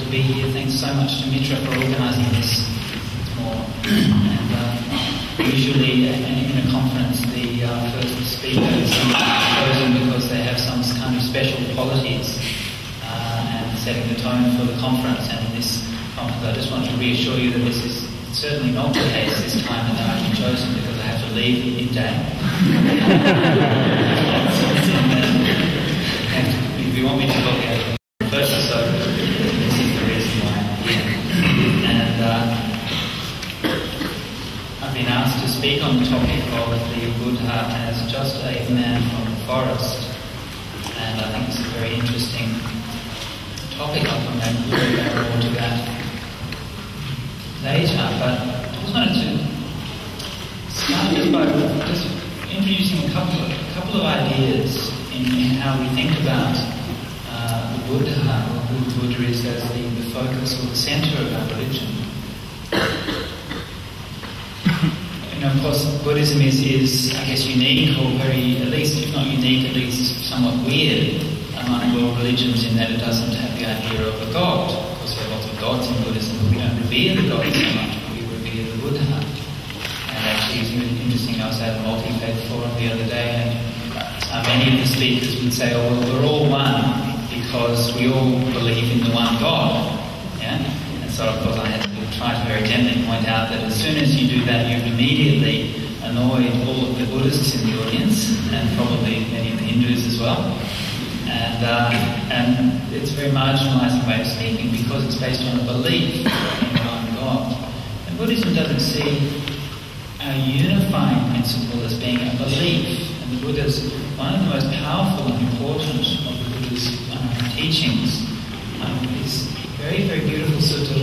to be here. Thanks so much to Mitra for organising this more. And usually in a conference, the first speaker is chosen because they have some kind of special qualities and setting the tone for the conference. And in this conference, I just want to reassure you that this is certainly not the case this time, and that I've been chosen because I have to leave midday. If you want me to look at it first or so, this is the reason why I'm here. And I've been asked to speak on the topic of the Buddha as just a man from the forest. And I think it's a very interesting topic. I'll come back a little bit more to that later, but I just wanted to start just by just introducing a couple of ideas in how we think about the Buddha, or who the Buddha is as the focus or the centre of our religion. Of course, Buddhism is, I guess, unique, or very, at least, if not unique, at least somewhat weird among world religions, in that it doesn't have the idea of a god. Of course, there are lots of gods in Buddhism, but we don't revere the gods so much, but we revere the Buddha. And actually, it's really interesting, I was at a multi-faith forum the other day, and many of the speakers would say, oh, well, we're all one because we all believe in the one God. Yeah? And so, of course, I had to try to very gently point out that as soon as you do that, you've immediately annoyed all of the Buddhists in the audience, and probably many of the Hindus as well. And it's a very marginalising way of speaking because it's based on a belief in one God. And Buddhism doesn't see our unifying principle as being a belief. And the Buddha's one of the most powerful and important of the Buddha's teachings is very, very beautiful sutta.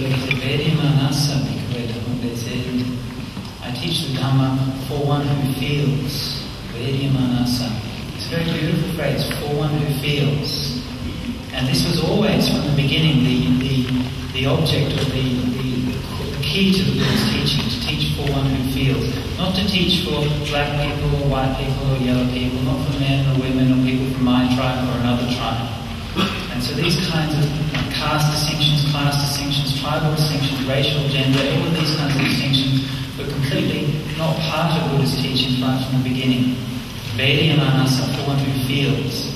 I teach the Dhamma for one who feels. It's a very beautiful phrase, for one who feels. And this was always, from the beginning, the object or the key to the Buddha's teaching, to teach for one who feels. Not to teach for black people or white people or yellow people, not for men or women or people from my tribe or another tribe. And so these kinds of caste distinctions, class distinctions, tribal distinctions, racial, gender, all of these kinds of distinctions were completely not part of Buddha's teachings right from the beginning. Vedyamanasa, for one who feels.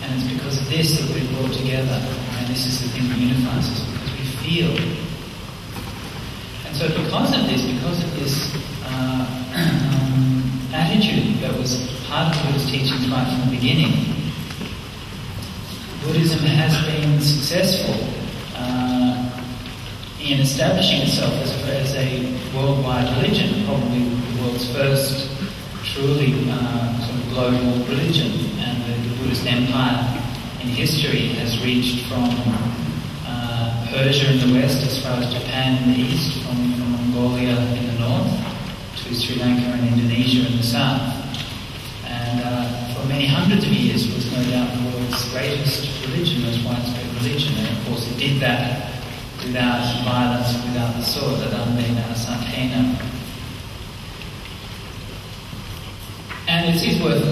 And it's because of this that we're brought together. And this is the thing that unifies us, because we feel. And so because of this attitude that was part of Buddha's teachings right from the beginning, Buddhism has been successful in establishing itself as a worldwide religion, probably the world's first truly sort of global religion. And the Buddhist empire in history has reached from Persia in the west as far as Japan in the east, from Mongolia in the north to Sri Lanka and Indonesia in the south. And for many hundreds of years was no doubt the world's greatest religion, most widespread religion. And of course it did that without violence, without the sword, and it is worth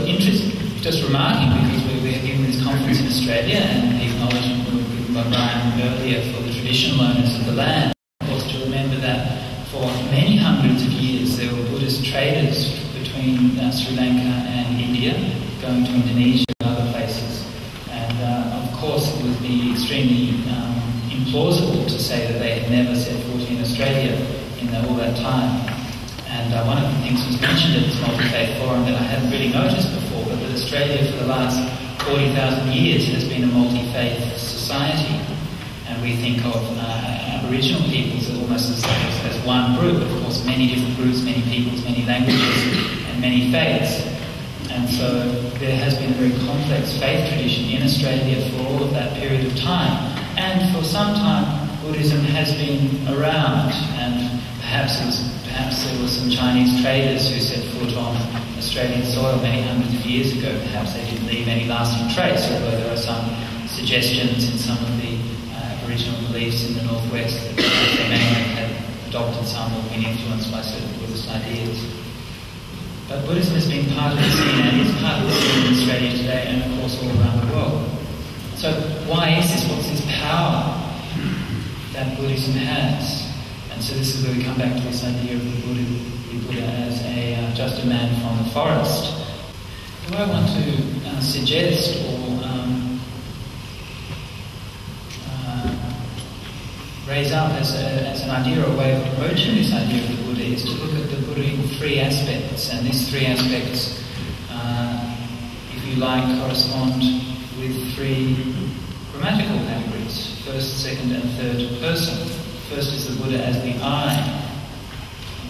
just remarking, because we're giving this conference in Australia, and the acknowledgement was given by Brian earlier for the traditional owners of the land. Of course, to remember that for many hundreds of years there were Buddhist traders between Sri Lanka and India, going to Indonesia and other places. And of course it would be extremely implausible to say that they had never set foot in Australia in all that time. And one of the things was mentioned at this multi-faith forum that I hadn't really noticed before, but that Australia for the last 40,000 years has been a multi-faith society. And we think of Aboriginal peoples almost as one group. Of course, many different groups, many peoples, many languages, and many faiths. And so there has been a very complex faith tradition in Australia for all of that period of time. And for some time, Buddhism has been around, and perhaps there were some Chinese traders who set foot on Australian soil many hundreds of years ago. Perhaps they didn't leave any lasting trace, although there are some suggestions in some of the Aboriginal beliefs in the northwest that they may have adopted some or been influenced by certain Buddhist ideas. But Buddhism has been part of the scene, and is part of the scene in Australia today, and of course all around the world. So why is this? What's this power? that Buddhism has. And so this is where we come back to this idea of the Buddha as just a man from the forest. What I want to suggest or raise up as an idea or a way of approaching this idea of the Buddha is to look at the Buddha in three aspects. And these three aspects, if you like, correspond with three grammatical categories: first, second, and third person. First is the Buddha as the I.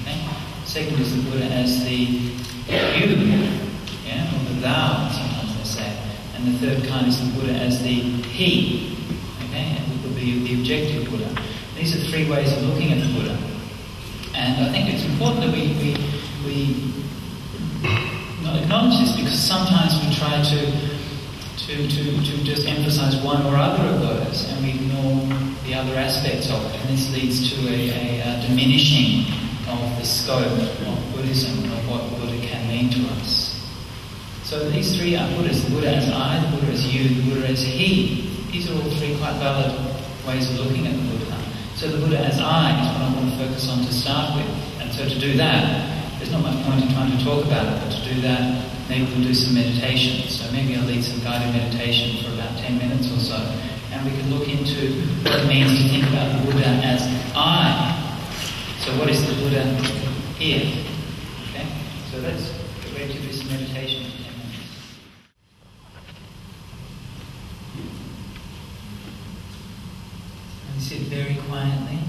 Okay? Second is the Buddha as the you, or the thou, sometimes they say. And the third kind is the Buddha as the he. Okay? And it would be the objective Buddha. These are three ways of looking at the Buddha. And I think it's important that we acknowledge this, because sometimes we try to just emphasize one or other of those, and we ignore the other aspects of it, and this leads to a diminishing of the scope of Buddhism, of what Buddha can mean to us. So these three are Buddhas: the Buddha as I, the Buddha as you, the Buddha as he. These are all three quite valid ways of looking at the Buddha. So the Buddha as I is what I want to focus on to start with, and so to do that, there's not much point in trying to talk about it, but to do that, maybe we'll do some meditation. So maybe I'll lead some guided meditation for about 10 minutes or so, and we can look into what it means to think about the Buddha as I. So what is the Buddha here? Okay? So let's get ready to do some meditation for 10 minutes. And sit very quietly.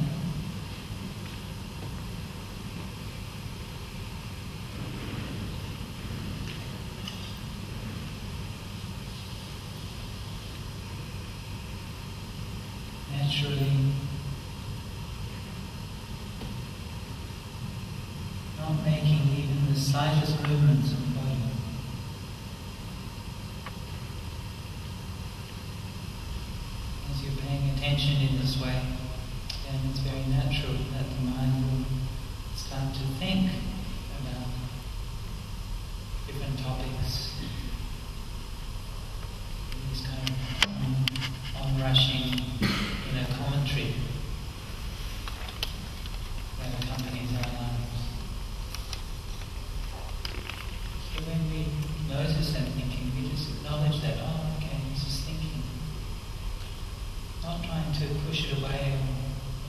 Naturally, not making even the slightest movements of the body. As you're paying attention in this way, then it's very natural that the mind will start to think about different topics. These kind of onrushing commentary that accompanies our lives. So when we notice that thinking, we just acknowledge that, oh, okay, this is thinking. Not trying to push it away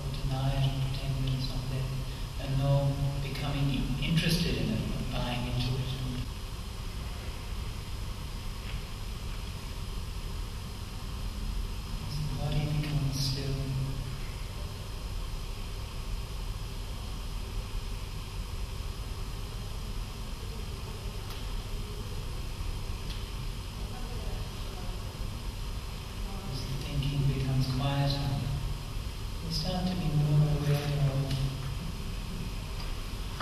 or deny it or pretend that it's not there, and nor becoming interested in it or buying into it. Still. As the thinking becomes quieter, we start to be more aware of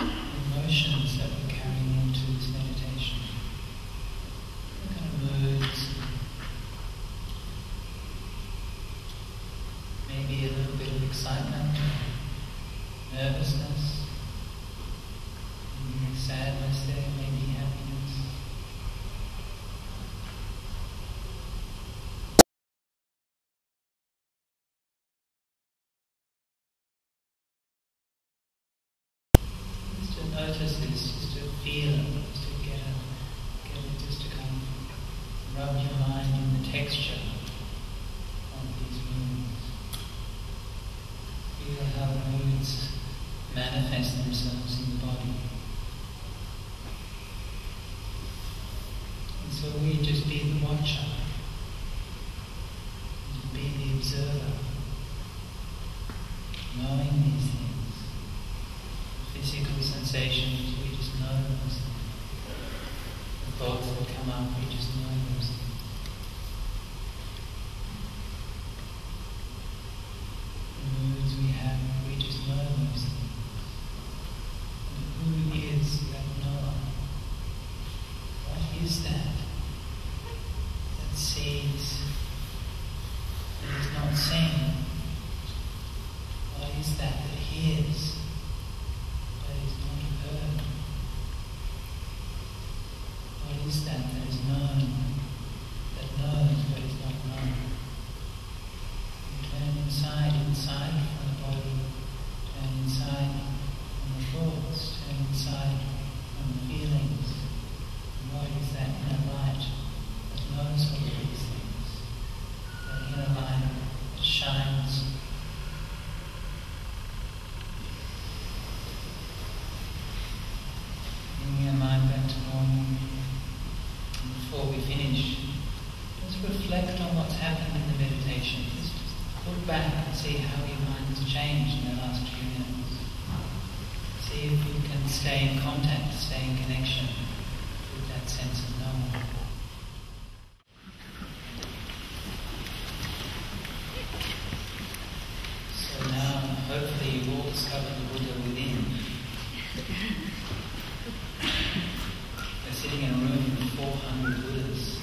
emotions that we're carrying into this meditation. What kind of moods? Maybe a little bit of excitement, nervousness, maybe sadness there, maybe happiness. Just to notice this, just to feel it, just to get it, just to kind of rub your mind in the texture of these moods. Feel how the moods manifest themselves in the body. And so we just be the watcher, just be the observer, knowing these things. Physical sensations, we just know those things. The thoughts that come up, we just know those things. Moods we have, we just know those things. And who is that knower? What is that sees, that is not seen? What is that hears, but is not heard? What is that is known, meditation, just look back and see how your mind has changed in the last few minutes. See if you can stay in contact, stay in connection with that sense of knowing. So now, hopefully you've all discovered the Buddha within. We're sitting in a room with 400 Buddhas. The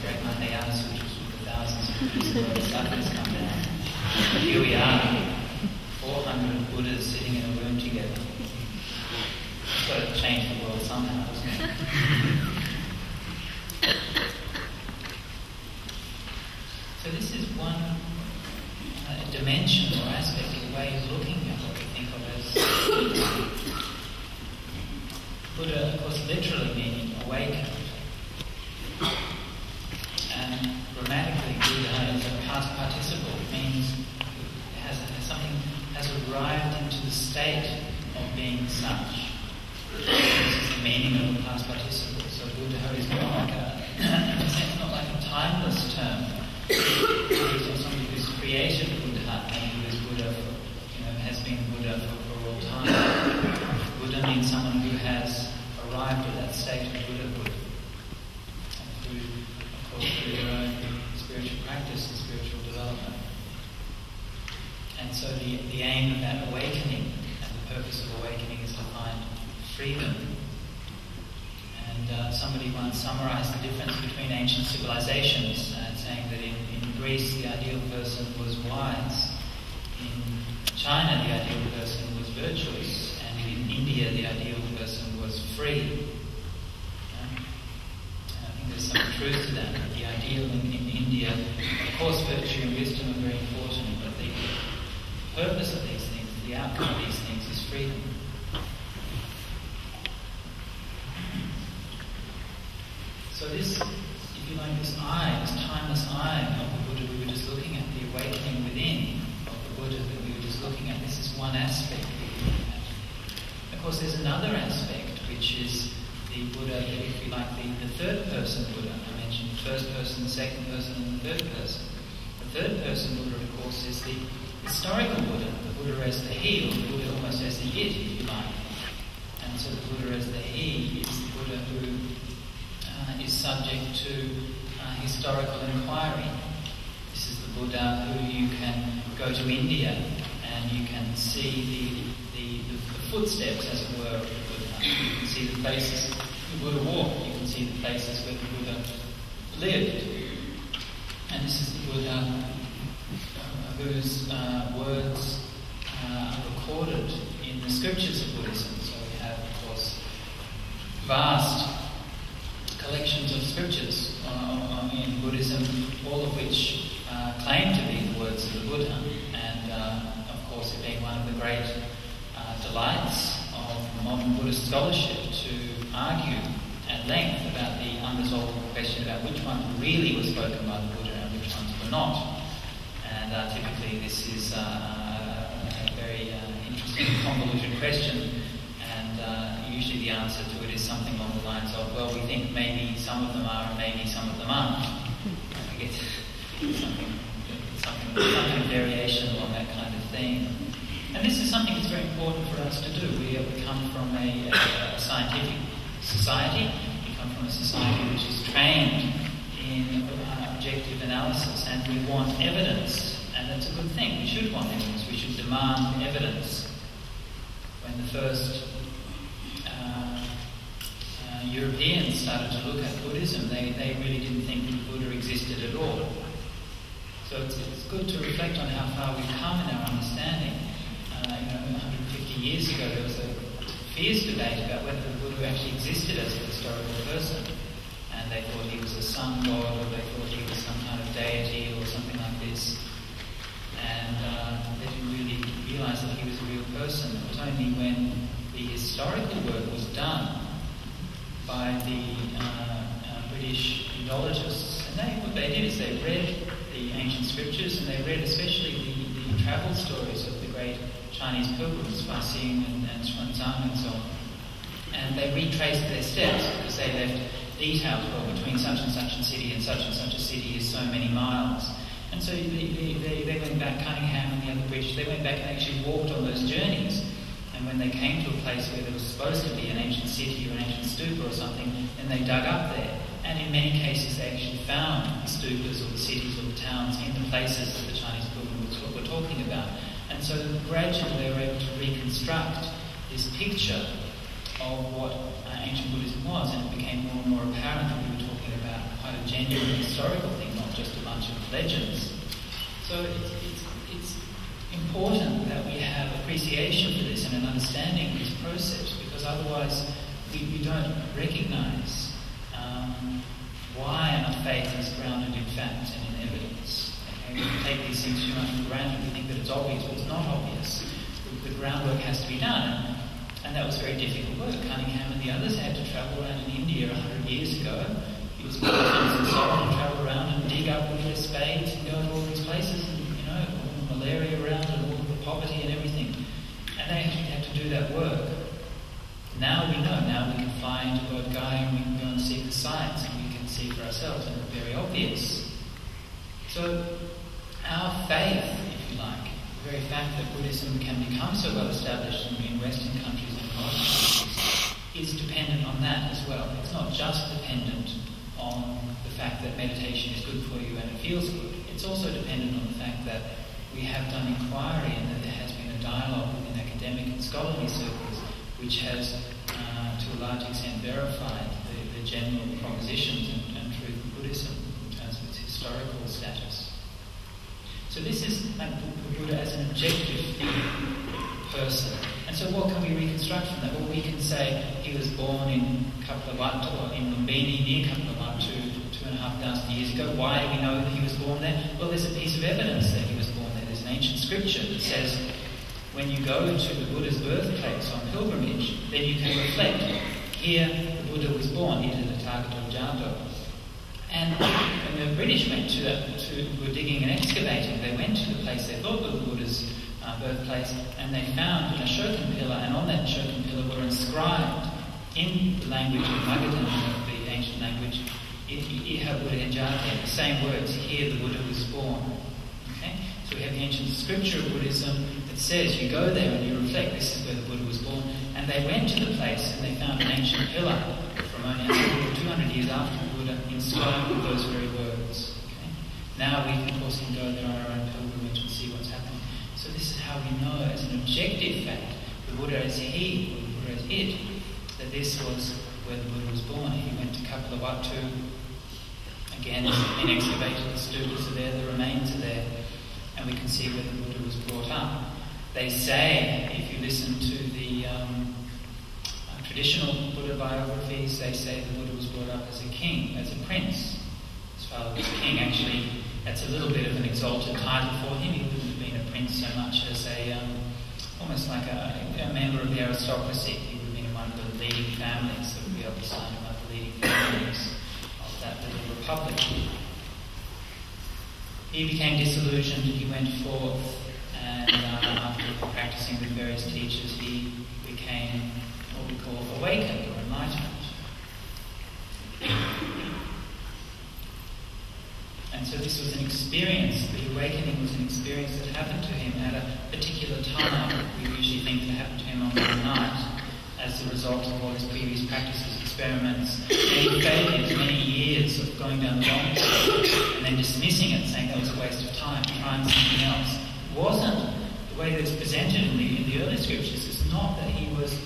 great Mahayana Sutras with the thousands of Buddhas and Bodhisattvas come down. Here we are, 400 Buddhas sitting in a room together. It's got to change the world somehow, doesn't it? So this is one dimension or aspect or way of looking at what we think of as Buddha, of course, literally meaning awakened. And grammatically, Buddha is a past participle. It means has arrived into the state of being such. This is the meaning of the past participle. So Buddha is more like in a sense, not like a timeless term. It's not somebody who's created Buddha and who is Buddha has been Buddha for all time. Buddha means someone who has arrived at that state of Buddhahood. And of course, through their own spiritual practice and spiritual development. And so the aim of that awakening and the purpose of awakening is to find freedom. And somebody once summarized the difference between ancient civilizations, saying that in Greece the ideal person was wise, in China the ideal person was virtuous, and in India the ideal person was free. And I think there's some truth to that. The ideal in India, of course virtue and wisdom are very important, but the purpose of these things, the outcome of these things is freedom. So this, if you like, this eye, this timeless eye of the Buddha we were just looking at, the awakening within of the Buddha that we were just looking at, this is one aspect we were looking at. Of course, there's another aspect which is the Buddha, if you like, the third person Buddha. I mentioned the first person, the second person, and the third person. The third person Buddha, of course, is the historical Buddha, the Buddha as the he, or the Buddha almost as the it, if you like. And so the Buddha as the he is the Buddha who is subject to historical inquiry. This is the Buddha who you can go to India and you can see the footsteps, as it were, of the Buddha. You can see the places the Buddha walked. You can see the places where the Buddha lived. And this is the Buddha whose words are recorded in the scriptures of Buddhism. So we have, of course, vast collections of scriptures in Buddhism, all of which claim to be the words of the Buddha. And, of course, it being one of the great delights of modern Buddhist scholarship to argue at length about the unresolved question about which ones really were spoken by the Buddha and which ones were not. And typically this is a very interesting, convoluted question, and usually the answer to it is something along the lines of, well, we think maybe some of them are and maybe some of them aren't. I get something variation along that kind of theme. And this is something that's very important for us to do. We come from a scientific society. We come from a society which is trained in objective analysis, and we want evidence, and that's a good thing. We should want evidence. We should demand evidence. When the first Europeans started to look at Buddhism, they really didn't think that Buddha existed at all. So it's good to reflect on how far we've come in our understanding. 150 years ago there was a fierce debate about whether the Buddha actually existed as a historical person. And they thought he was a sun god, or they thought he was some kind of deity or something like this. And they didn't really realise that he was a real person. It was only when the historical work was done by the British Indologists. And what they did is they read the ancient scriptures, and they read especially the travel stories of the great Chinese pilgrims, Fa-Xing and Xuanzang and so on. And they retraced their steps because they left details, well, between such and such a city and such a city is so many miles. And so they went back, Cunningham and the other British, they went back and actually walked on those journeys. And when they came to a place where there was supposed to be an ancient city or an ancient stupa or something, then they dug up there. And in many cases they actually found the stupas or the cities or the towns in the places that the Chinese Buddhists were talking about. And so gradually they were able to reconstruct this picture of what ancient Buddhism was, and it became more and more apparent that we were talking about quite a genuine historical thing, not just a bunch of legends. So it's important that we have appreciation for this and an understanding of this process, because otherwise we don't recognise why our faith is grounded in fact and in evidence. Okay? We take these things too much for granted. We think that it's obvious, but it's not obvious. The groundwork has to be done, and that was very difficult work. Cunningham and the others had to travel around in India 100 years ago. He was Buddhists and so on, travel around and dig up with their spades and go to all these places, and all the malaria around and all the poverty and everything. And they actually had to do that work. Now we know. Now we can fly into Bodh Gaya and we can go and see the sights and we can see for ourselves, and it's very obvious. So our faith, if you like, the very fact that Buddhism can become so well established in Western countries and modern countries is dependent on that as well. It's not just dependent on the fact that meditation is good for you and it feels good. It's also dependent on the fact that we have done inquiry and that there has been a dialogue within academic and scholarly circles which has, to a large extent, verified the general propositions and truth of Buddhism in terms of its historical status. So this is like the Buddha as an objective person. And so what can we reconstruct from that? Well, we can say he was born in Kapilavatthu, or in Lumbini, near Kapilavatthu, 2,500 years ago. Why do we know that he was born there? Well, there's a piece of evidence that he was born there. There's an ancient scripture that says when you go to the Buddha's birthplace on pilgrimage, then you can reflect. Here, the Buddha was born, here the Sujato. And when the British went were digging and excavating, they went to the place they thought was the Buddha's birthplace, and they found an Ashokan pillar, and on that Ashokan pillar were inscribed in the language of Magadhan, the ancient language, Iha Buddha Jati, the same words, here the Buddha was born. Okay? So we have the ancient scripture of Buddhism that says you go there and you reflect, this is where the Buddha was born. And they went to the place and they found an ancient pillar from only 200 years after the Buddha inscribed with those very words. Okay? Now we, of course, can go there on our own pilgrimage and see what's happening. So this is how we know, as an objective fact, the Buddha is he, or the Buddha is it, that this was where the Buddha was born. He went to Kapilavatthu. Again, it's been excavated, the stupas are there, the remains are there, and we can see where the Buddha was brought up. They say, if you listen to the traditional Buddha biographies, they say the Buddha was brought up as a king, as a prince. His father was a king, actually. That's a little bit of an exalted title for him. He wouldn't have been a prince so much as almost like a member of the aristocracy. He would have been in one of the leading families that would be able to sign one of the leading families of that little republic. He became disillusioned, he went forth, and after practicing with various teachers, he became what we call awakened or enlightened. And so this was an experience, the awakening was an experience that happened to him at a particular time. We usually think that happened to him on one night as a result of all his previous practices, experiments, many failures, many years of going down the wrong path and then dismissing it, saying that was a waste of time, trying something else. It wasn't the way that it's presented in the early scriptures. It's not that he was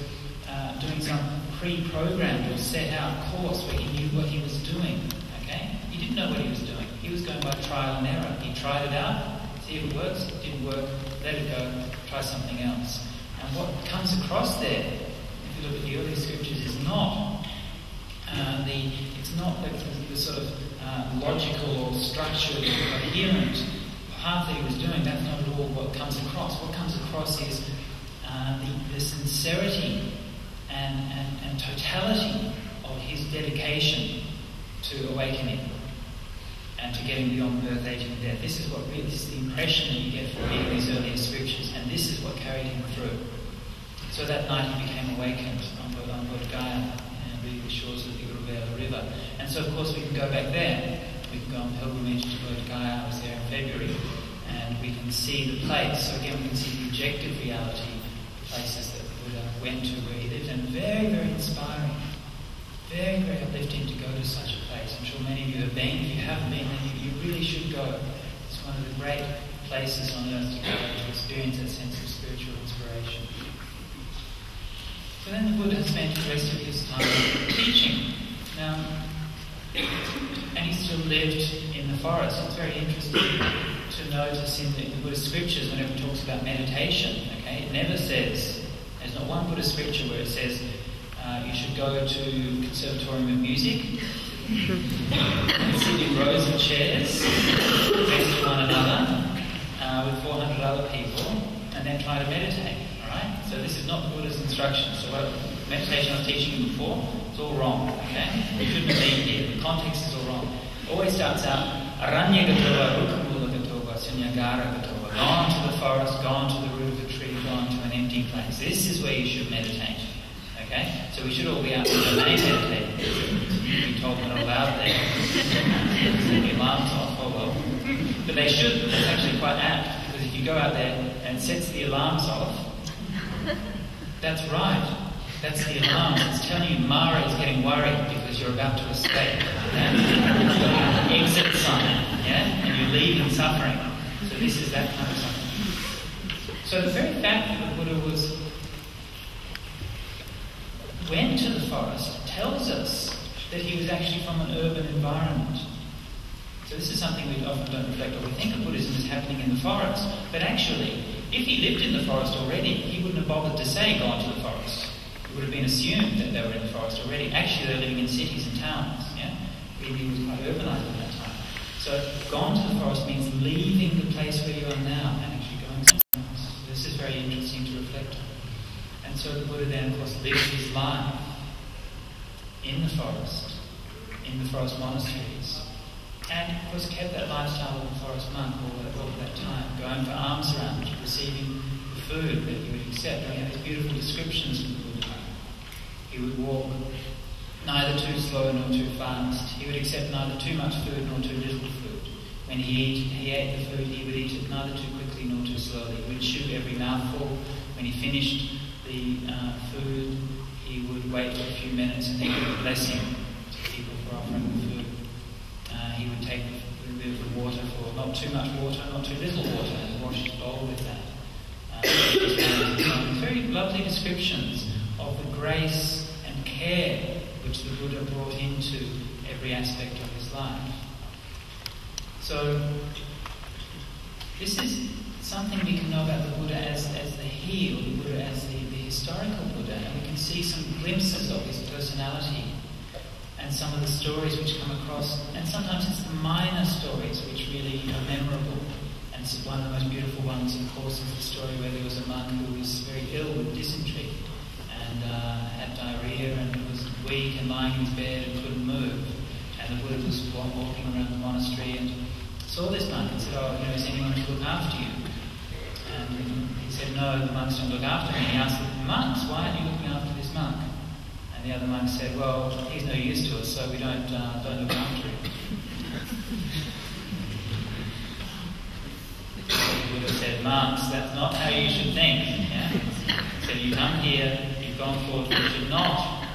doing some pre-programmed or set out course where he knew what he was doing. Okay? He didn't know what he was doing. He was going by trial and error. He tried it out, see if it works. It didn't work, let it go, try something else. And what comes across there, if you look at the early scriptures, is not the sort of logical or structured or coherent path that he was doing. That's not at all what comes across. What comes across is the sincerity and totality of his dedication to awakening and to getting beyond birth, aging, and death. This is the impression that you get from reading these earlier scriptures, and this is what carried him through. So that night he became awakened on Bodh Gaya and the shores of the River. And so, of course, we can go back there. we can go on pilgrimage to Bodh Gaya. I was there in February, and we can see the place. So again, we can see the objective reality, places that the Buddha went to where he lived, and very, very inspiring. Very, very uplifting to go to such a place. I'm sure many of you have been. If you haven't been, then you really should go. It's one of the great places on earth to go to experience that sense of spiritual inspiration. So then the Buddha spent the rest of his time teaching. Now, and he still lived in the forest. It's very interesting to notice in the Buddhist scriptures whenever it talks about meditation, okay, it never says, there's not one Buddhist scripture where it says you should go to Conservatorium of Music and sit in rows of chairs next to one another with 400 other people and then try to meditate. Alright? So this is not the Buddha's instruction. So what meditation I was teaching you before, it's all wrong. Okay? You shouldn't have been here. The context is all wrong. It always starts out Aranya Gatova, Rukamula Gatova, Sunyagara Gatova. Gone to the forest, gone to the root of a tree, gone to an empty place. This is where you should meditate. Okay? So we should all be out in the domain meditating. We've been told we're not allowed there. The alarm's off, oh well. But they should. That's actually quite apt, because if you go out there and it sets the alarms off, that's right. That's the alarm. It's telling you Mara is getting worried because you're about to escape. Yeah? You've got an exit sign, yeah? And you're leaving suffering. So this is that kind of suffering. So the very fact that the Buddha went to the forest tells us that he was actually from an urban environment. So this is something we often don't reflect on. We think of Buddhism as happening in the forest, but actually, if he lived in the forest already, he wouldn't have bothered to say gone to the forest. It would have been assumed that they were in the forest already. Actually, they're living in cities and towns. Yeah, he was quite urbanized at that time. So gone to the forest means leaving the place where you are now and actually going somewhere else. So this is very interesting to reflect on. And so the Buddha then, of course, lived his life in the forest monasteries, and of course kept that lifestyle of a forest monk all that time, going for alms around, receiving the food that he would accept. And he had these beautiful descriptions of the Buddha. He would walk neither too slow nor too fast. He would accept neither too much food nor too little food. When he ate the food, he would eat it neither too quickly nor too slowly. He would chew every mouthful. When he finished the food, he would wait for a few minutes and then give a blessing to people for offering the food. He would take a bit of the water for not too much water, not too little water, and wash his bowl with that. Very lovely descriptions of the grace and care which the Buddha brought into every aspect of his life. So this is something we can know about the Buddha as the he, or the Buddha as the historical Buddha, and we can see some glimpses of his personality and some of the stories which come across, and sometimes it's the minor stories which really are memorable. And one of the most beautiful ones, of course, is the story where there was a monk who was very ill with dysentery and had diarrhea and was weak and lying in his bed and couldn't move. And the Buddha was walking around the monastery and saw this monk and said, is anyone to look after you? And he said, no, the monks don't look after me. He asked the monks, why aren't you looking after this monk? And the other monk said, well, he's no use to us, so we don't look after him. The Buddha said, monks, that's not how you should think. Yeah? He said, you come here, you've gone forth, you should not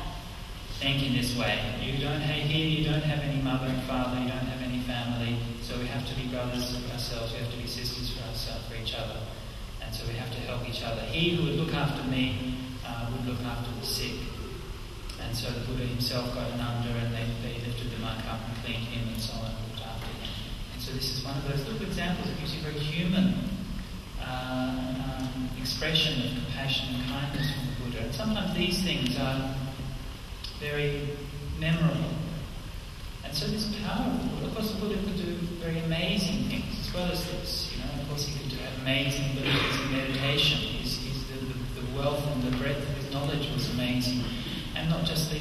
think in this way. You don't have any mother and father, you don't have any family, so we have to be brothers for ourselves, we have to be sisters for ourselves, for each other. And so we have to help each other. He who would look after me would look after the sick. And so the Buddha himself got an under, and they lifted the monk up and cleaned him and so on, and looked after him. And so this is one of those little examples that gives you a very human expression of compassion and kindness from the Buddha. And sometimes these things are very memorable. And so this power of the Buddha, of course the Buddha could do very amazing things as well as this. Of course he could have amazing abilities in meditation. The wealth and the breadth of his knowledge was amazing. And not just the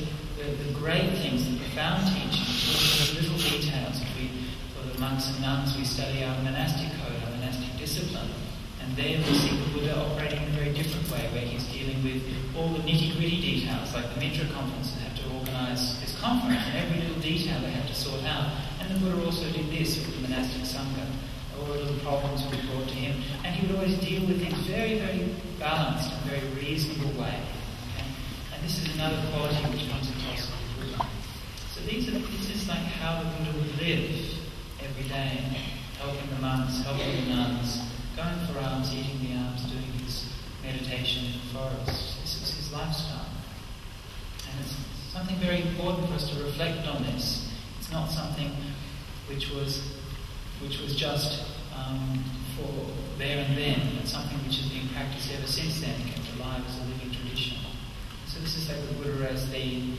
great things, the profound teachings, the little details. For the monks and nuns, we study our monastic code, our monastic discipline. And And there we see the Buddha operating in a very different way, where he's dealing with all the nitty-gritty details, like the Mitra conference, they have to organise this conference, and every little detail they have to sort out. And the Buddha also did this with the monastic sangha. All the little problems would be brought to him, and he would always deal with things very, very balanced and very reasonable way. Okay? And this is another quality which comes across in the Buddha. So this is like how the Buddha would live every day, helping the monks, helping the nuns, going for alms, eating the alms, doing his meditation in the forest. This is his lifestyle. And it's something very important for us to reflect on this. It's not something which was just for there and then, but something which has been practiced ever since then, kept alive as a living tradition. So this is like the Buddha as the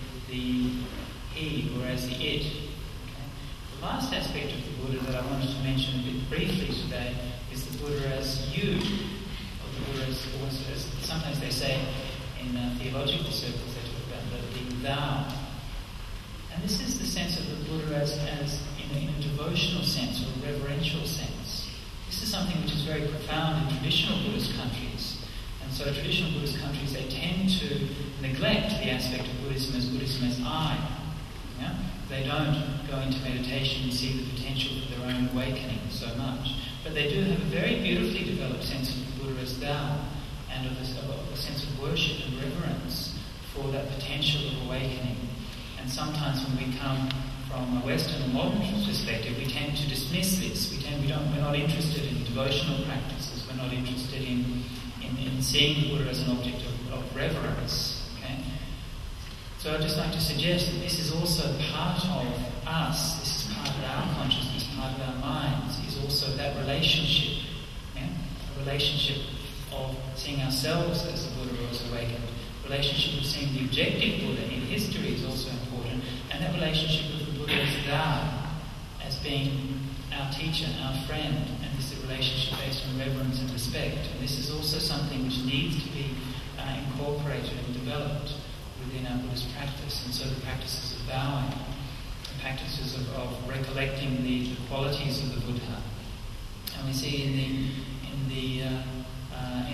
he, or as the it. Okay? The last aspect of the Buddha that I wanted to mention a bit briefly today is the Buddha as you, or the Buddha as sometimes they say in theological circles, they talk about the thou. And this is the sense of the Buddha as in a devotional sense, or a reverential sense. This is something which is very profound in traditional Buddhist countries. And so traditional Buddhist countries, they tend to neglect the aspect of Buddhism as I. Yeah? They don't go into meditation and see the potential for their own awakening so much. But they do have a very beautifully developed sense of the Buddha as thou, and of a sense of worship and reverence for that potential of awakening. And sometimes when we come from a Western or modern perspective, we tend to dismiss this. We're not interested in devotional practices. We're not interested in seeing the Buddha as an object of reverence. Okay? So I'd just like to suggest that this is also part of us. This is part of our consciousness, part of our minds. Is also that relationship, a relationship of seeing ourselves as the Buddha or as awakened. Relationship of seeing the objective Buddha in history is also important, and that relationship with the Buddha as thou, as being our teacher, our friend, and this is a relationship based on reverence and respect. And this is also something which needs to be incorporated and developed within our Buddhist practice. And so the practices of bowing, the practices of recollecting the qualities of the Buddha, and we see in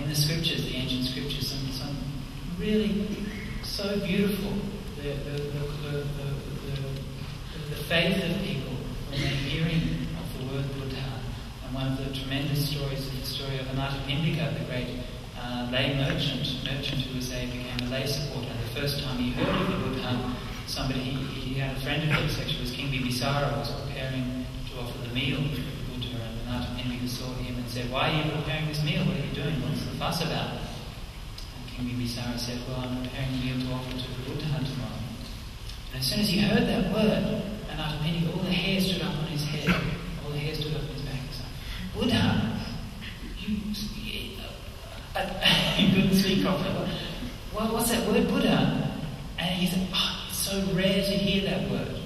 the scriptures, the ancient scriptures, some really so beautiful. The faith of people when they're hearing of the word Buddha. And one of the tremendous stories is the story of Anathapindika, the great lay merchant who became a lay supporter. The first time he heard of the Buddha, he had a friend of his, actually was King Bibisara, was preparing to offer the meal to the Buddha, and Anathapindika saw him and said, "Why are you preparing this meal? What are you doing? What's the fuss about?" King Bibisara said, "Well, I'm preparing a meal to offer to the Buddha tomorrow." And as soon as he heard that word, Anathapindika, all the hair stood up on his head, all the hair stood up on his back. He's like, "Buddha, he couldn't speak properly. Well, what's that word, Buddha?" And he said, "It's so rare to hear that word.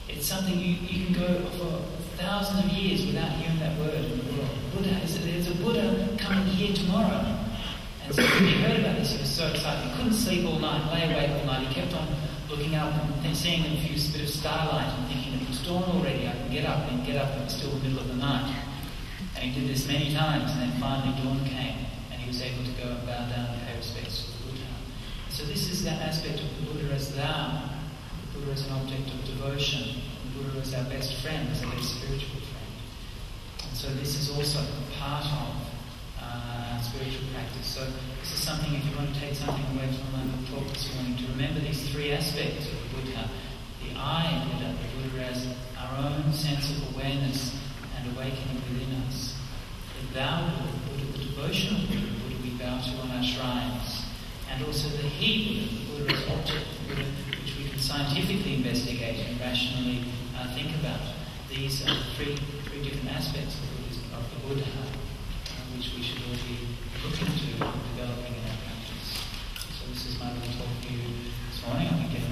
It's something you can go for thousands of years without hearing that word in the world. Buddha, there's a Buddha coming here tomorrow." And so when he heard about this, he was so excited. He couldn't sleep all night, lay awake all night. He kept on looking up and seeing a bit of starlight and thinking, "If it's dawn already, I can get up," and it's still the middle of the night. And he did this many times, and then finally dawn came, and he was able to go and bow down and pay respects to the Buddha. So this is that aspect of the Buddha as thou, the Buddha as an object of devotion, the Buddha as our best friend, as our best spiritual friend. And so this is also part of spiritual practice. So this is something, if you want to take something away from my talk this morning, to remember these three aspects of the Buddha. The I Buddha, the Buddha as our own sense of awareness and awakening within us. The thou Buddha, the devotional Buddha, the Buddha we bow to on our shrines. And also the he Buddha, the Buddha as object, the Buddha which we can scientifically investigate and rationally think about. These are the three different aspects of the Buddha, which we should all be looking to developing in our practice. So this is my little talk for you this morning. I think